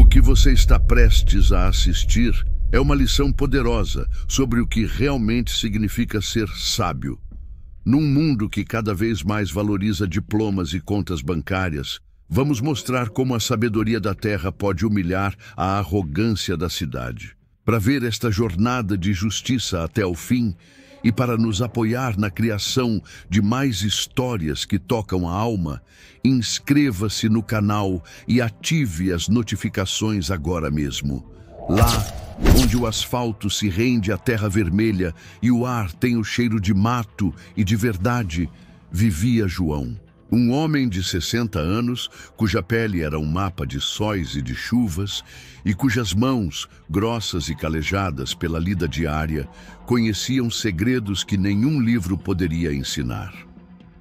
que você está prestes a assistir é uma lição poderosa sobre o que realmente significa ser sábio. Num mundo que cada vez mais valoriza diplomas e contas bancárias, vamos mostrar como a sabedoria da terra pode humilhar a arrogância da cidade. Para ver esta jornada de justiça até o fim e para nos apoiar na criação de mais histórias que tocam a alma, inscreva-se no canal e ative as notificações agora mesmo. Lá, onde o asfalto se rende à terra vermelha e o ar tem o cheiro de mato e de verdade, vivia João. Um homem de 60 anos, cuja pele era um mapa de sóis e de chuvas, e cujas mãos, grossas e calejadas pela lida diária, conheciam segredos que nenhum livro poderia ensinar.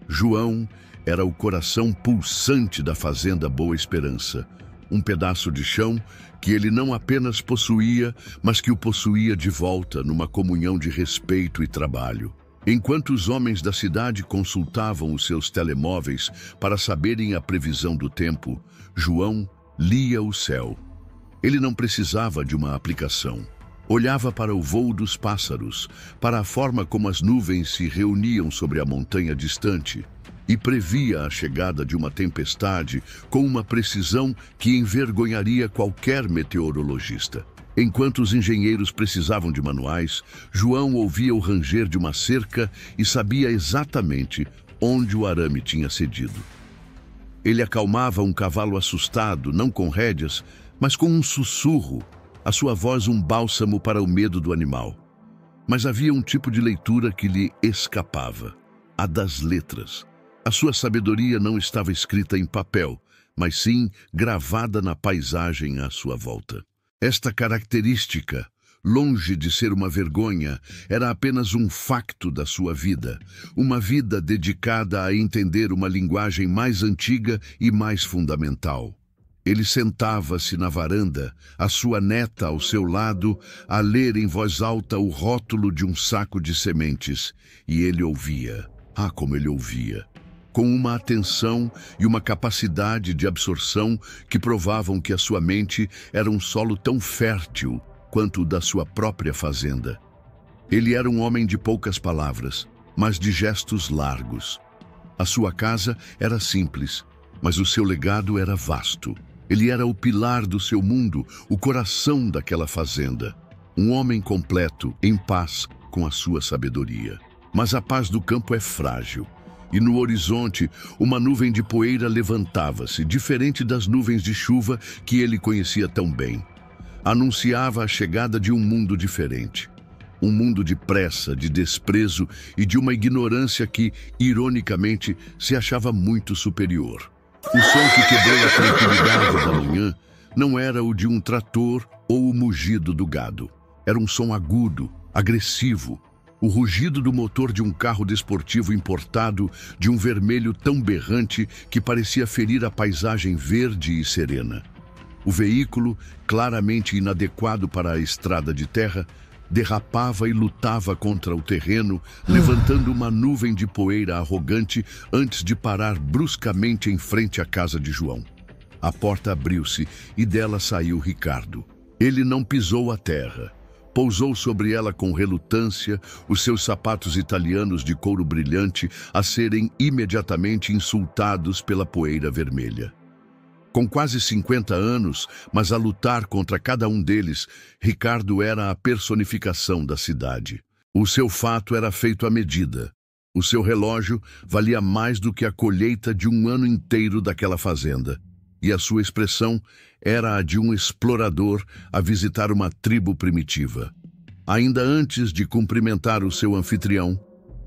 João era o coração pulsante da fazenda Boa Esperança, um pedaço de chão que ele não apenas possuía, mas que o possuía de volta numa comunhão de respeito e trabalho. Enquanto os homens da cidade consultavam os seus telemóveis para saberem a previsão do tempo, João lia o céu. Ele não precisava de uma aplicação. Olhava para o voo dos pássaros, para a forma como as nuvens se reuniam sobre a montanha distante, e previa a chegada de uma tempestade com uma precisão que envergonharia qualquer meteorologista. Enquanto os engenheiros precisavam de manuais, João ouvia o ranger de uma cerca e sabia exatamente onde o arame tinha cedido. Ele acalmava um cavalo assustado, não com rédeas, mas com um sussurro, a sua voz um bálsamo para o medo do animal. Mas havia um tipo de leitura que lhe escapava, a das letras. A sua sabedoria não estava escrita em papel, mas sim gravada na paisagem à sua volta. Esta característica, longe de ser uma vergonha, era apenas um facto da sua vida, uma vida dedicada a entender uma linguagem mais antiga e mais fundamental. Ele sentava-se na varanda, a sua neta ao seu lado, a ler em voz alta o rótulo de um saco de sementes, e ele ouvia. Ah, como ele ouvia! Com uma atenção e uma capacidade de absorção que provavam que a sua mente era um solo tão fértil quanto o da sua própria fazenda. Ele era um homem de poucas palavras, mas de gestos largos. A sua casa era simples, mas o seu legado era vasto. Ele era o pilar do seu mundo, o coração daquela fazenda. Um homem completo, em paz com a sua sabedoria. Mas a paz do campo é frágil. E no horizonte, uma nuvem de poeira levantava-se, diferente das nuvens de chuva que ele conhecia tão bem. Anunciava a chegada de um mundo diferente. Um mundo de pressa, de desprezo e de uma ignorância que, ironicamente, se achava muito superior. O som que quebrou a tranquilidade da manhã não era o de um trator ou o mugido do gado. Era um som agudo, agressivo, o rugido do motor de um carro desportivo importado de um vermelho tão berrante que parecia ferir a paisagem verde e serena. O veículo, claramente inadequado para a estrada de terra, derrapava e lutava contra o terreno, levantando uma nuvem de poeira arrogante antes de parar bruscamente em frente à casa de João. A porta abriu-se e dela saiu Ricardo. Ele não pisou a terra. Pousou sobre ela com relutância, os seus sapatos italianos de couro brilhante a serem imediatamente insultados pela poeira vermelha. Com quase 50 anos, mas a lutar contra cada um deles, Ricardo era a personificação da cidade. O seu fato era feito à medida. O seu relógio valia mais do que a colheita de um ano inteiro daquela fazenda. E a sua expressão era a de um explorador a visitar uma tribo primitiva. Ainda antes de cumprimentar o seu anfitrião,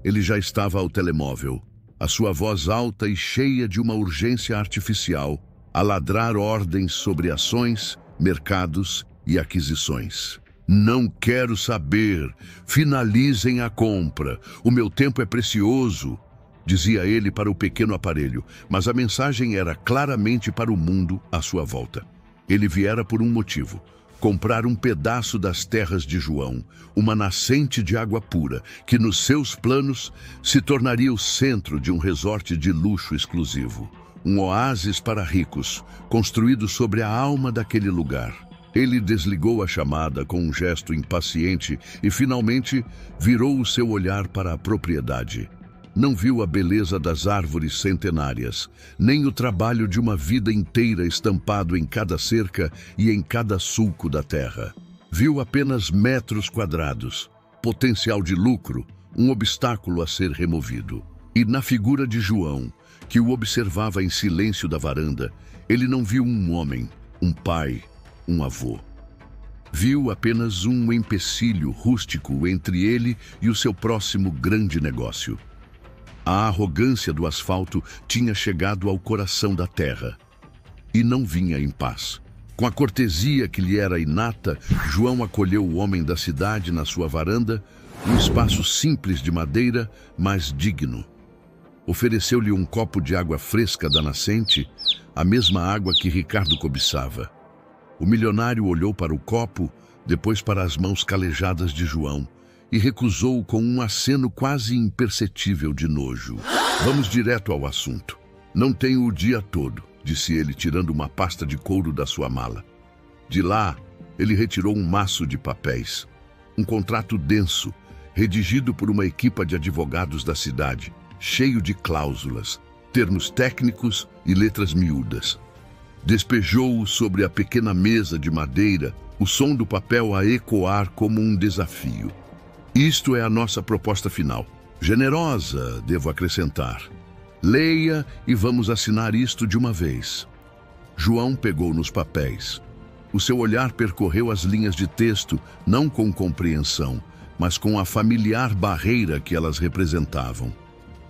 ele já estava ao telemóvel, a sua voz alta e cheia de uma urgência artificial, a ladrar ordens sobre ações, mercados e aquisições. Não quero saber, finalizem a compra, o meu tempo é precioso, dizia ele para o pequeno aparelho, mas a mensagem era claramente para o mundo à sua volta. Ele viera por um motivo: comprar um pedaço das terras de João, uma nascente de água pura, que nos seus planos se tornaria o centro de um resort de luxo exclusivo. um oásis para ricos, construído sobre a alma daquele lugar. Ele desligou a chamada com um gesto impaciente e, finalmente, virou o seu olhar para a propriedade. Não viu a beleza das árvores centenárias, nem o trabalho de uma vida inteira estampado em cada cerca e em cada sulco da terra. Viu apenas metros quadrados, potencial de lucro, um obstáculo a ser removido. E na figura de João, que o observava em silêncio da varanda, ele não viu um homem, um pai, um avô. Viu apenas um empecilho rústico entre ele e o seu próximo grande negócio. A arrogância do asfalto tinha chegado ao coração da terra e não vinha em paz. Com a cortesia que lhe era inata, João acolheu o homem da cidade na sua varanda, um espaço simples de madeira, mas digno. Ofereceu-lhe um copo de água fresca da nascente, a mesma água que Ricardo cobiçava. O milionário olhou para o copo, depois para as mãos calejadas de João, e recusou com um aceno quase imperceptível de nojo. Vamos direto ao assunto. Não tenho o dia todo, disse ele, tirando uma pasta de couro da sua mala. De lá, ele retirou um maço de papéis. Um contrato denso, redigido por uma equipa de advogados da cidade, cheio de cláusulas, termos técnicos e letras miúdas. Despejou-o sobre a pequena mesa de madeira, o som do papel a ecoar como um desafio. Isto é a nossa proposta final. Generosa, devo acrescentar. Leia e vamos assinar isto de uma vez. João pegou nos papéis. O seu olhar percorreu as linhas de texto, não com compreensão, mas com a familiar barreira que elas representavam.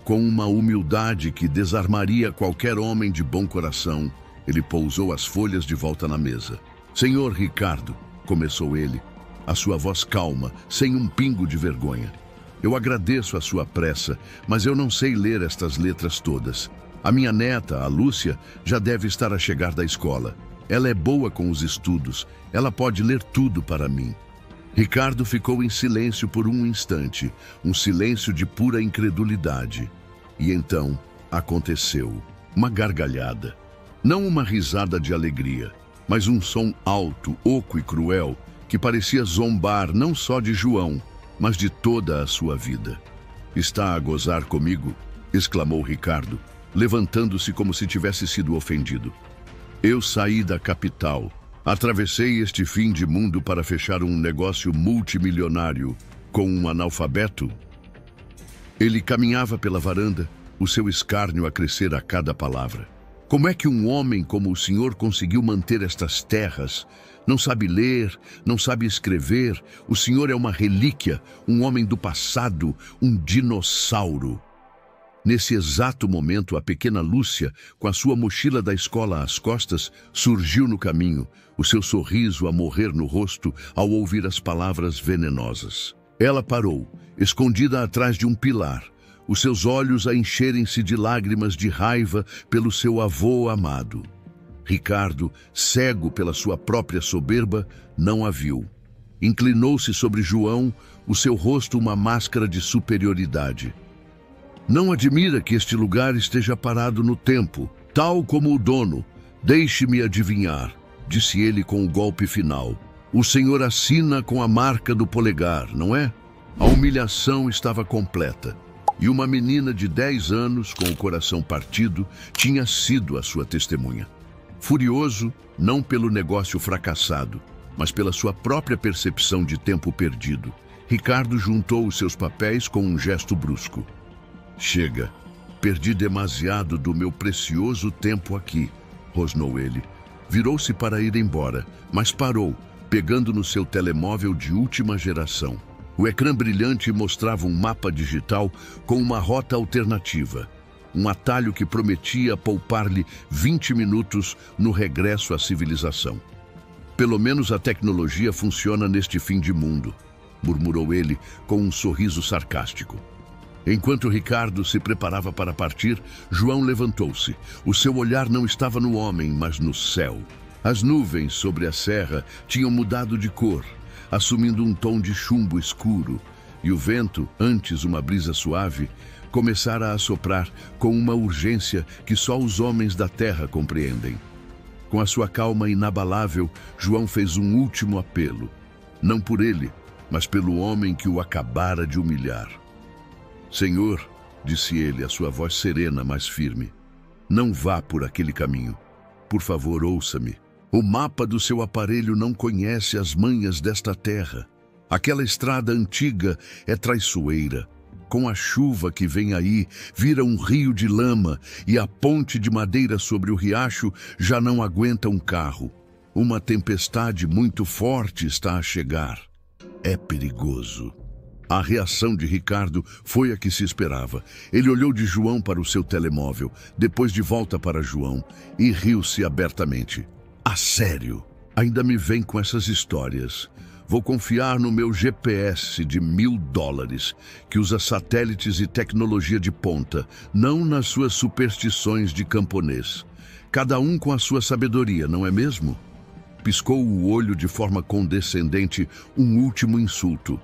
Com uma humildade que desarmaria qualquer homem de bom coração, ele pousou as folhas de volta na mesa. Senhor Ricardo, começou ele, a sua voz calma, sem um pingo de vergonha. Eu agradeço a sua pressa, mas eu não sei ler estas letras todas. A minha neta, a Lúcia, já deve estar a chegar da escola. Ela é boa com os estudos, ela pode ler tudo para mim. Ricardo ficou em silêncio por um instante, um silêncio de pura incredulidade. E então, aconteceu. Uma gargalhada. Não uma risada de alegria, mas um som alto, oco e cruel, que parecia zombar não só de João, mas de toda a sua vida. Está a gozar comigo? Exclamou Ricardo, levantando-se como se tivesse sido ofendido. Eu saí da capital, atravessei este fim de mundo para fechar um negócio multimilionário com um analfabeto? Ele caminhava pela varanda, o seu escárnio a crescer a cada palavra. Como é que um homem como o senhor conseguiu manter estas terras? Não sabe ler, não sabe escrever. O senhor é uma relíquia, um homem do passado, um dinossauro. Nesse exato momento, a pequena Lúcia, com a sua mochila da escola às costas, surgiu no caminho, o seu sorriso a morrer no rosto ao ouvir as palavras venenosas. Ela parou, escondida atrás de um pilar, os seus olhos a encherem-se de lágrimas de raiva pelo seu avô amado. Ricardo, cego pela sua própria soberba, não a viu. Inclinou-se sobre João, o seu rosto uma máscara de superioridade. Não admira que este lugar esteja parado no tempo, tal como o dono. Deixe-me adivinhar, disse ele com o golpe final. O senhor assina com a marca do polegar, não é? A humilhação estava completa. E uma menina de 10 anos, com o coração partido, tinha sido a sua testemunha. Furioso, não pelo negócio fracassado, mas pela sua própria percepção de tempo perdido, Ricardo juntou os seus papéis com um gesto brusco. Chega, perdi demasiado do meu precioso tempo aqui, rosnou ele. Virou-se para ir embora, mas parou, pegando no seu telemóvel de última geração. O ecrã brilhante mostrava um mapa digital com uma rota alternativa. Um atalho que prometia poupar-lhe 20 minutos no regresso à civilização. Pelo menos a tecnologia funciona neste fim de mundo, murmurou ele com um sorriso sarcástico. Enquanto Ricardo se preparava para partir, João levantou-se. O seu olhar não estava no homem, mas no céu. As nuvens sobre a serra tinham mudado de cor, assumindo um tom de chumbo escuro, e o vento, antes uma brisa suave, começara a soprar com uma urgência que só os homens da terra compreendem. Com a sua calma inabalável, João fez um último apelo. Não por ele, mas pelo homem que o acabara de humilhar. Senhor, disse ele, a sua voz serena, mas firme, não vá por aquele caminho. Por favor, ouça-me. O mapa do seu aparelho não conhece as manhas desta terra. Aquela estrada antiga é traiçoeira. Com a chuva que vem aí, vira um rio de lama e a ponte de madeira sobre o riacho já não aguenta um carro. Uma tempestade muito forte está a chegar. É perigoso. A reação de Ricardo foi a que se esperava. Ele olhou de João para o seu telemóvel, depois de volta para João, e riu-se abertamente. A sério? Ainda me vem com essas histórias. Vou confiar no meu GPS de $1000, que usa satélites e tecnologia de ponta, não nas suas superstições de camponês. Cada um com a sua sabedoria, não é mesmo? Piscou o olho de forma condescendente, um último insulto.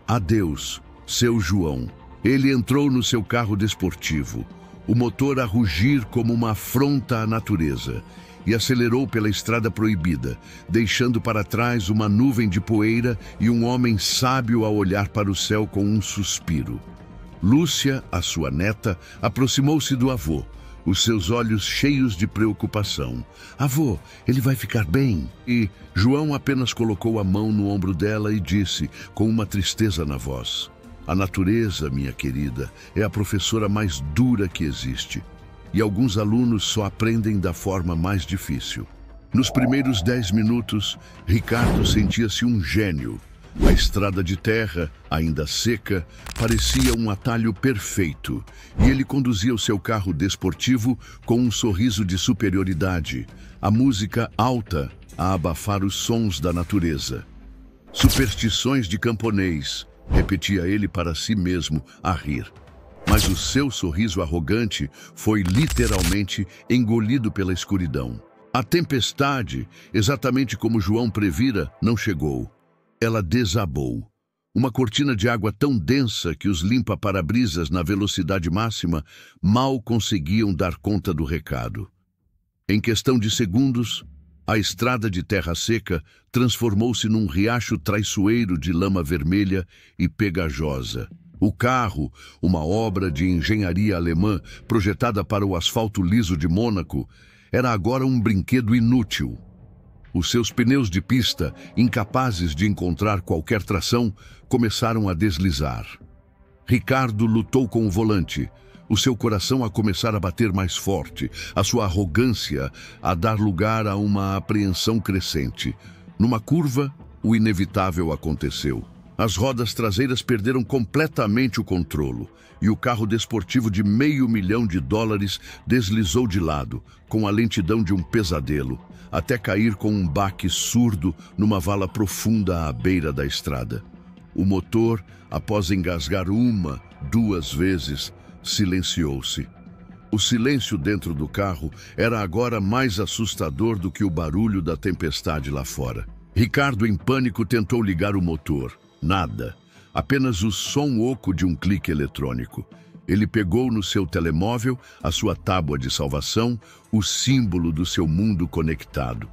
Adeus, seu João. Ele entrou no seu carro desportivo, o motor a rugir como uma afronta à natureza, e acelerou pela estrada proibida, deixando para trás uma nuvem de poeira e um homem sábio a olhar para o céu com um suspiro. Lúcia, a sua neta, aproximou-se do avô, os seus olhos cheios de preocupação. Avô, ele vai ficar bem? E João apenas colocou a mão no ombro dela e disse, com uma tristeza na voz, a natureza, minha querida, é a professora mais dura que existe. E alguns alunos só aprendem da forma mais difícil. Nos primeiros 10 minutos, Ricardo sentia-se um gênio. A estrada de terra, ainda seca, parecia um atalho perfeito, e ele conduzia o seu carro desportivo com um sorriso de superioridade, a música alta a abafar os sons da natureza. Superstições de camponês, repetia ele para si mesmo, a rir. Mas o seu sorriso arrogante foi literalmente engolido pela escuridão. A tempestade, exatamente como João previra, não chegou. Ela desabou. Uma cortina de água tão densa que os limpa-parabrisas na velocidade máxima mal conseguiam dar conta do recado. Em questão de segundos, a estrada de terra seca transformou-se num riacho traiçoeiro de lama vermelha e pegajosa. O carro, uma obra de engenharia alemã projetada para o asfalto liso de Mônaco, era agora um brinquedo inútil. Os seus pneus de pista, incapazes de encontrar qualquer tração, começaram a deslizar. Ricardo lutou com o volante, o seu coração a começar a bater mais forte, a sua arrogância a dar lugar a uma apreensão crescente. Numa curva, o inevitável aconteceu. As rodas traseiras perderam completamente o controlo e o carro desportivo de $500 mil deslizou de lado, com a lentidão de um pesadelo, até cair com um baque surdo numa vala profunda à beira da estrada. O motor, após engasgar 1, 2 vezes, silenciou-se. O silêncio dentro do carro era agora mais assustador do que o barulho da tempestade lá fora. Ricardo, em pânico, tentou ligar o motor. Nada. Apenas o som oco de um clique eletrônico. Ele pegou no seu telemóvel a sua tábua de salvação, o símbolo do seu mundo conectado.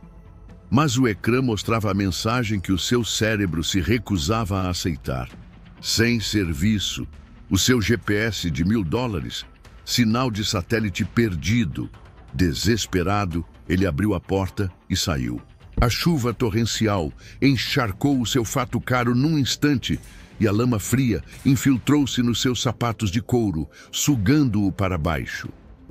Mas o ecrã mostrava a mensagem que o seu cérebro se recusava a aceitar. Sem serviço. O seu GPS de $1000, sinal de satélite perdido. Desesperado, ele abriu a porta e saiu. A chuva torrencial encharcou o seu fato caro num instante e a lama fria infiltrou-se nos seus sapatos de couro, sugando-o para baixo.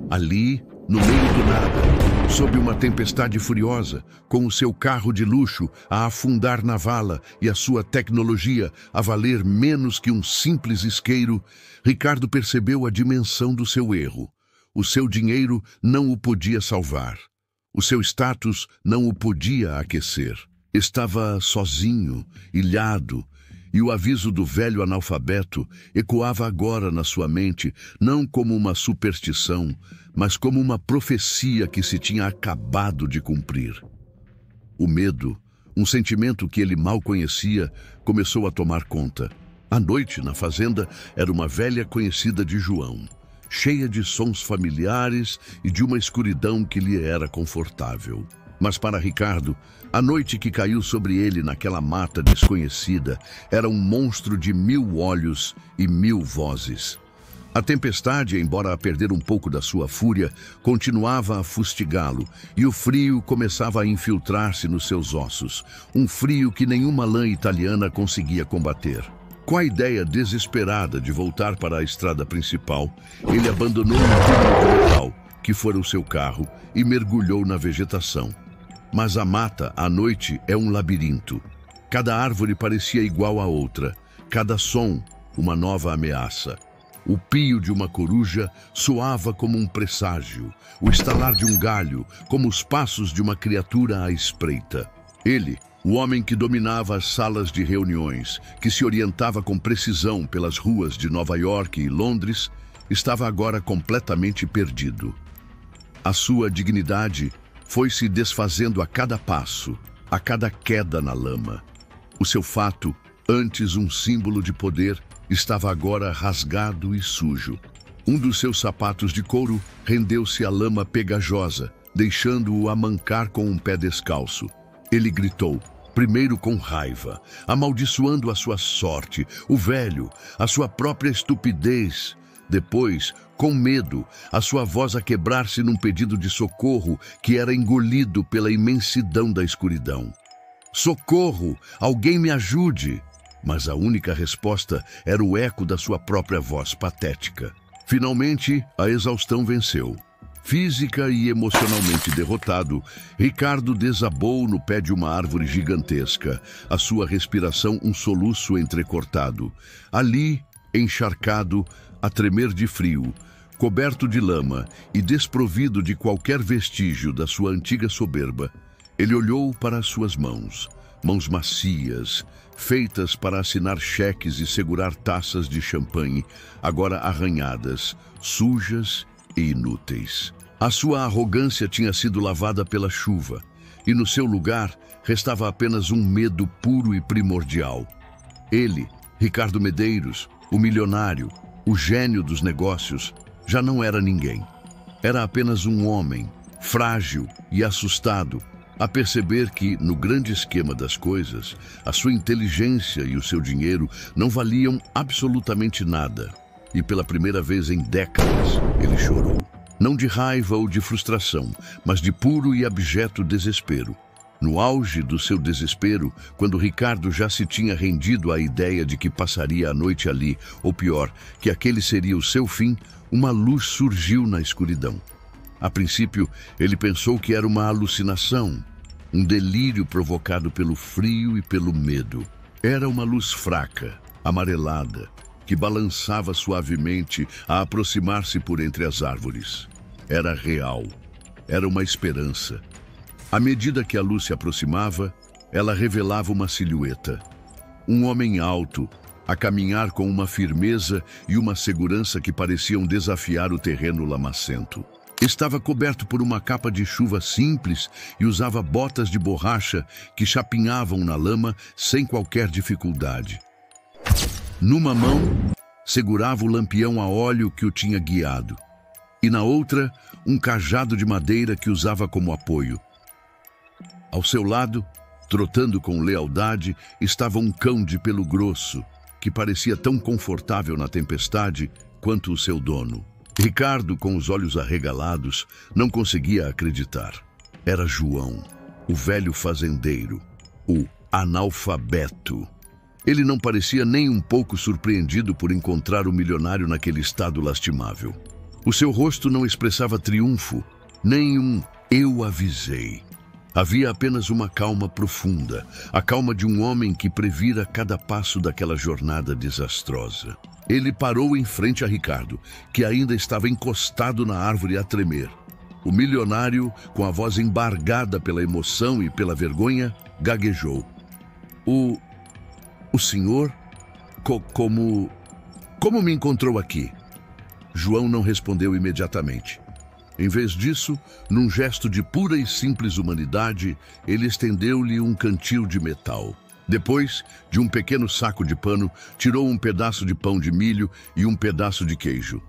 Ali, no meio do nada, sob uma tempestade furiosa, com o seu carro de luxo a afundar na vala e a sua tecnologia a valer menos que um simples isqueiro, Ricardo percebeu a dimensão do seu erro. O seu dinheiro não o podia salvar. O seu status não o podia aquecer. Estava sozinho, ilhado, e o aviso do velho analfabeto ecoava agora na sua mente, não como uma superstição, mas como uma profecia que se tinha acabado de cumprir. O medo, um sentimento que ele mal conhecia, começou a tomar conta. A noite na fazenda era uma velha conhecida de João, cheia de sons familiares e de uma escuridão que lhe era confortável. Mas para Ricardo, a noite que caiu sobre ele naquela mata desconhecida era um monstro de 1000 olhos e 1000 vozes. A tempestade, embora a perder um pouco da sua fúria, continuava a fustigá-lo, e o frio começava a infiltrar-se nos seus ossos, um frio que nenhuma lã italiana conseguia combater. Com a ideia desesperada de voltar para a estrada principal, ele abandonou o túnel de metal, que fora o seu carro, e mergulhou na vegetação. Mas a mata, à noite, é um labirinto. Cada árvore parecia igual à outra, cada som, uma nova ameaça. O pio de uma coruja soava como um presságio, o estalar de um galho, como os passos de uma criatura à espreita. Ele, o homem que dominava as salas de reuniões, que se orientava com precisão pelas ruas de Nova York e Londres, estava agora completamente perdido. A sua dignidade foi se desfazendo a cada passo, a cada queda na lama. O seu fato, antes um símbolo de poder, estava agora rasgado e sujo. Um dos seus sapatos de couro rendeu-se à lama pegajosa, deixando-o a mancar com um pé descalço. Ele gritou, primeiro com raiva, amaldiçoando a sua sorte, o velho, a sua própria estupidez. Depois, com medo, a sua voz a quebrar-se num pedido de socorro que era engolido pela imensidão da escuridão. Socorro! Alguém me ajude! Mas a única resposta era o eco da sua própria voz patética. Finalmente, a exaustão venceu. Física e emocionalmente derrotado, Ricardo desabou no pé de uma árvore gigantesca, a sua respiração um soluço entrecortado. Ali, encharcado, a tremer de frio, coberto de lama e desprovido de qualquer vestígio da sua antiga soberba, ele olhou para as suas mãos macias, feitas para assinar cheques e segurar taças de champanhe, agora arranhadas, sujas e inúteis. A sua arrogância tinha sido lavada pela chuva, e no seu lugar restava apenas um medo puro e primordial. Ele, Ricardo Medeiros, o milionário, o gênio dos negócios, já não era ninguém. Era apenas um homem, frágil e assustado, a perceber que, no grande esquema das coisas, a sua inteligência e o seu dinheiro não valiam absolutamente nada. E pela primeira vez em décadas, ele chorou. Não de raiva ou de frustração, mas de puro e abjeto desespero. No auge do seu desespero, quando Ricardo já se tinha rendido à ideia de que passaria a noite ali, ou pior, que aquele seria o seu fim, uma luz surgiu na escuridão. A princípio, ele pensou que era uma alucinação, um delírio provocado pelo frio e pelo medo. Era uma luz fraca, amarelada, que balançava suavemente a aproximar-se por entre as árvores. Era real, era uma esperança. À medida que a luz se aproximava, ela revelava uma silhueta. Um homem alto, a caminhar com uma firmeza e uma segurança que pareciam desafiar o terreno lamacento. Estava coberto por uma capa de chuva simples e usava botas de borracha que chapinhavam na lama sem qualquer dificuldade. Numa mão, segurava o lampião a óleo que o tinha guiado, e na outra, um cajado de madeira que usava como apoio. Ao seu lado, trotando com lealdade, estava um cão de pelo grosso, que parecia tão confortável na tempestade quanto o seu dono. Ricardo, com os olhos arregalados, não conseguia acreditar. Era João, o velho fazendeiro, o analfabeto. Ele não parecia nem um pouco surpreendido por encontrar o milionário naquele estado lastimável. O seu rosto não expressava triunfo, nem um "eu avisei". Havia apenas uma calma profunda, a calma de um homem que previra cada passo daquela jornada desastrosa. Ele parou em frente a Ricardo, que ainda estava encostado na árvore a tremer. O milionário, com a voz embargada pela emoção e pela vergonha, gaguejou. O senhor? Como me encontrou aqui? João não respondeu imediatamente. Em vez disso, num gesto de pura e simples humanidade, ele estendeu-lhe um cantil de metal. Depois, de um pequeno saco de pano, tirou um pedaço de pão de milho e um pedaço de queijo.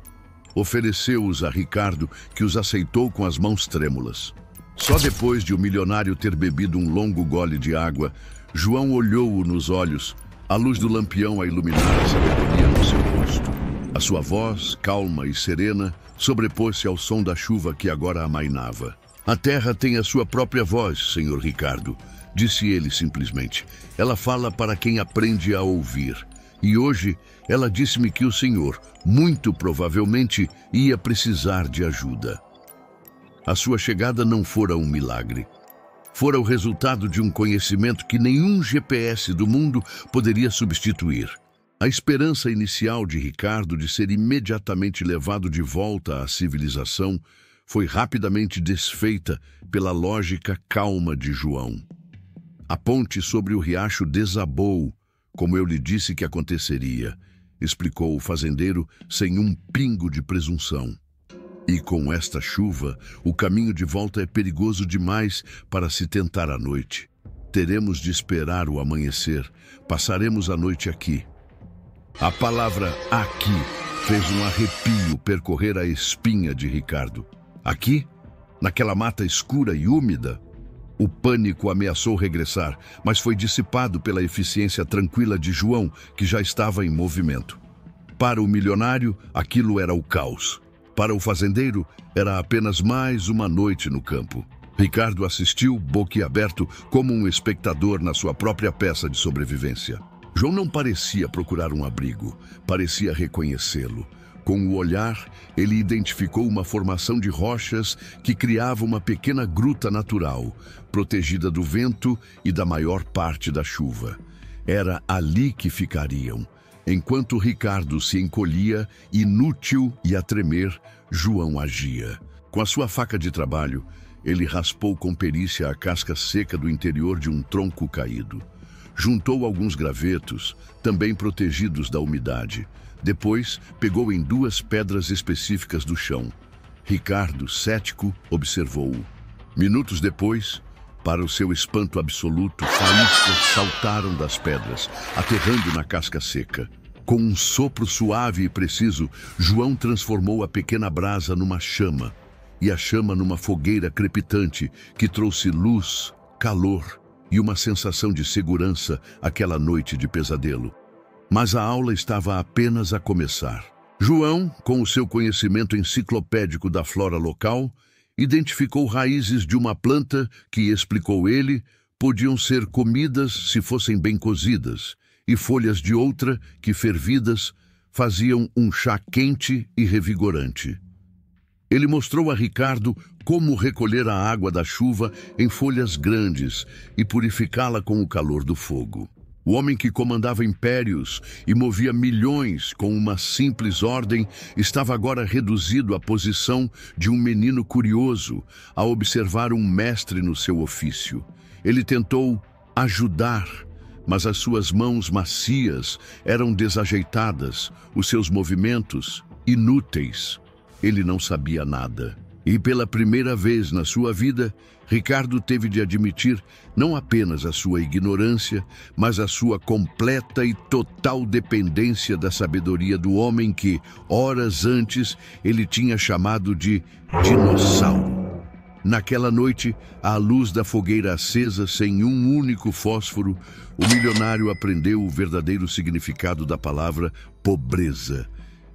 Ofereceu-os a Ricardo, que os aceitou com as mãos trêmulas. Só depois de o milionário ter bebido um longo gole de água, João olhou-o nos olhos, a luz do lampião a iluminar a sabedoria no seu rosto. A sua voz, calma e serena, sobrepôs-se ao som da chuva que agora amainava. A terra tem a sua própria voz, senhor Ricardo, disse ele simplesmente. Ela fala para quem aprende a ouvir. E hoje ela disse-me que o senhor, muito provavelmente, ia precisar de ajuda. A sua chegada não fora um milagre. Fora o resultado de um conhecimento que nenhum GPS do mundo poderia substituir. A esperança inicial de Ricardo de ser imediatamente levado de volta à civilização foi rapidamente desfeita pela lógica calma de João. A ponte sobre o riacho desabou, como eu lhe disse que aconteceria, explicou o fazendeiro sem um pingo de presunção. E com esta chuva, o caminho de volta é perigoso demais para se tentar à noite. Teremos de esperar o amanhecer. Passaremos a noite aqui. A palavra aqui fez um arrepio percorrer a espinha de Ricardo. Aqui? Naquela mata escura e úmida? O pânico ameaçou regressar, mas foi dissipado pela eficiência tranquila de João, que já estava em movimento. Para o milionário, aquilo era o caos. Para o fazendeiro, era apenas mais uma noite no campo. Ricardo assistiu, boquiaberto, como um espectador na sua própria peça de sobrevivência. João não parecia procurar um abrigo, parecia reconhecê-lo. Com o olhar, ele identificou uma formação de rochas que criava uma pequena gruta natural, protegida do vento e da maior parte da chuva. Era ali que ficariam. Enquanto Ricardo se encolhia, inútil e a tremer, João agia. Com a sua faca de trabalho, ele raspou com perícia a casca seca do interior de um tronco caído. Juntou alguns gravetos, também protegidos da umidade. Depois, pegou em 2 pedras específicas do chão. Ricardo, cético, observou-o. Minutos depois, para o seu espanto absoluto, faíscas saltaram das pedras, aterrando na casca seca. Com um sopro suave e preciso, João transformou a pequena brasa numa chama, e a chama numa fogueira crepitante que trouxe luz, calor e uma sensação de segurança àquela noite de pesadelo. Mas a aula estava apenas a começar. João, com o seu conhecimento enciclopédico da flora local, identificou raízes de uma planta que, explicou ele, podiam ser comidas se fossem bem cozidas, e folhas de outra que, fervidas, faziam um chá quente e revigorante. Ele mostrou a Ricardo como recolher a água da chuva em folhas grandes e purificá-la com o calor do fogo. O homem que comandava impérios e movia milhões com uma simples ordem estava agora reduzido à posição de um menino curioso a observar um mestre no seu ofício. Ele tentou ajudar, mas as suas mãos macias eram desajeitadas, os seus movimentos inúteis. Ele não sabia nada. E pela primeira vez na sua vida, Ricardo teve de admitir não apenas a sua ignorância, mas a sua completa e total dependência da sabedoria do homem que, horas antes, ele tinha chamado de dinossauro. Naquela noite, à luz da fogueira acesa sem um único fósforo, o milionário aprendeu o verdadeiro significado da palavra pobreza.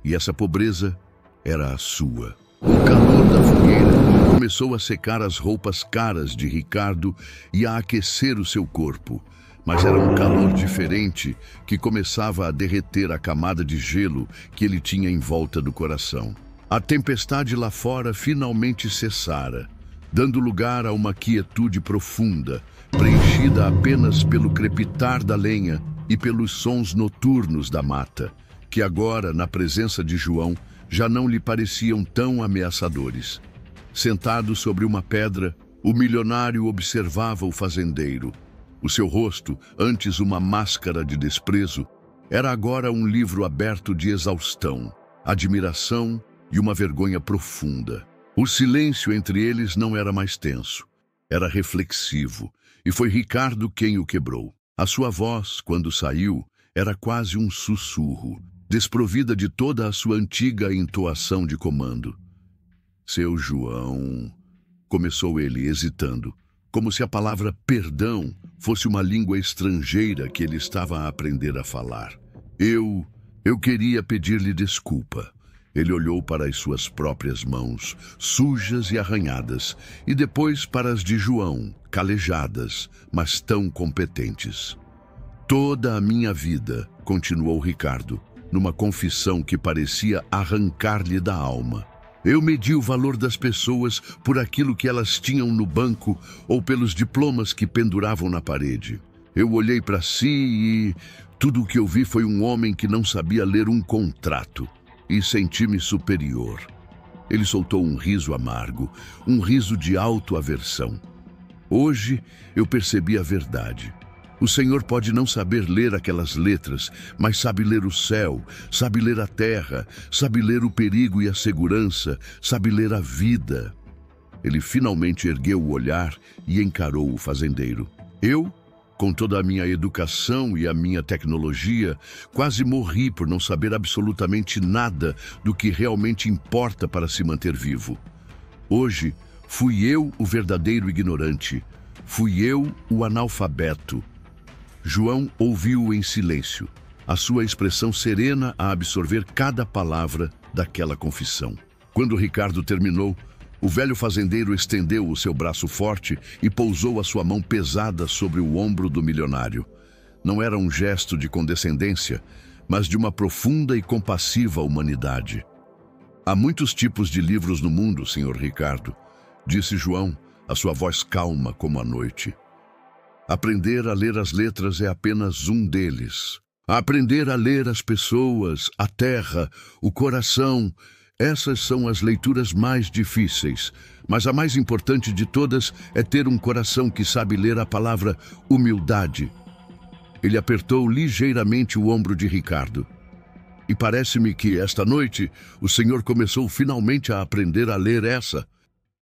E essa pobreza era a sua. O calor da fogueira começou a secar as roupas caras de Ricardo e a aquecer o seu corpo. Mas era um calor diferente que começava a derreter a camada de gelo que ele tinha em volta do coração. A tempestade lá fora finalmente cessara, dando lugar a uma quietude profunda, preenchida apenas pelo crepitar da lenha e pelos sons noturnos da mata, que agora, na presença de João, já não lhe pareciam tão ameaçadores. Sentado sobre uma pedra, o milionário observava o fazendeiro. O seu rosto, antes uma máscara de desprezo, era agora um livro aberto de exaustão, admiração e uma vergonha profunda. O silêncio entre eles não era mais tenso, era reflexivo, e foi Ricardo quem o quebrou. A sua voz, quando saiu, era quase um sussurro, desprovida de toda a sua antiga entoação de comando. Seu João, começou ele, hesitando, como se a palavra perdão fosse uma língua estrangeira que ele estava a aprender a falar. Eu queria pedir-lhe desculpa. Ele olhou para as suas próprias mãos, sujas e arranhadas, e depois para as de João, calejadas, mas tão competentes. Toda a minha vida, continuou Ricardo, numa confissão que parecia arrancar-lhe da alma. Eu medi o valor das pessoas por aquilo que elas tinham no banco ou pelos diplomas que penduravam na parede. Eu olhei para si e tudo o que eu vi foi um homem que não sabia ler um contrato. E senti-me superior. Ele soltou um riso amargo, um riso de autoaversão. Hoje eu percebi a verdade. O Senhor pode não saber ler aquelas letras, mas sabe ler o céu, sabe ler a terra, sabe ler o perigo e a segurança, sabe ler a vida. Ele finalmente ergueu o olhar e encarou o fazendeiro. Eu, com toda a minha educação e a minha tecnologia, quase morri por não saber absolutamente nada do que realmente importa para se manter vivo. Hoje, fui eu o verdadeiro ignorante. Fui eu o analfabeto. João ouviu-o em silêncio, a sua expressão serena a absorver cada palavra daquela confissão. Quando Ricardo terminou, o velho fazendeiro estendeu o seu braço forte e pousou a sua mão pesada sobre o ombro do milionário. Não era um gesto de condescendência, mas de uma profunda e compassiva humanidade. Há muitos tipos de livros no mundo, Sr. Ricardo, disse João, a sua voz calma como a noite. Aprender a ler as letras é apenas um deles. Aprender a ler as pessoas, a terra, o coração, essas são as leituras mais difíceis, mas a mais importante de todas é ter um coração que sabe ler a palavra humildade. Ele apertou ligeiramente o ombro de Ricardo. E parece-me que esta noite o Senhor começou finalmente a aprender a ler essa.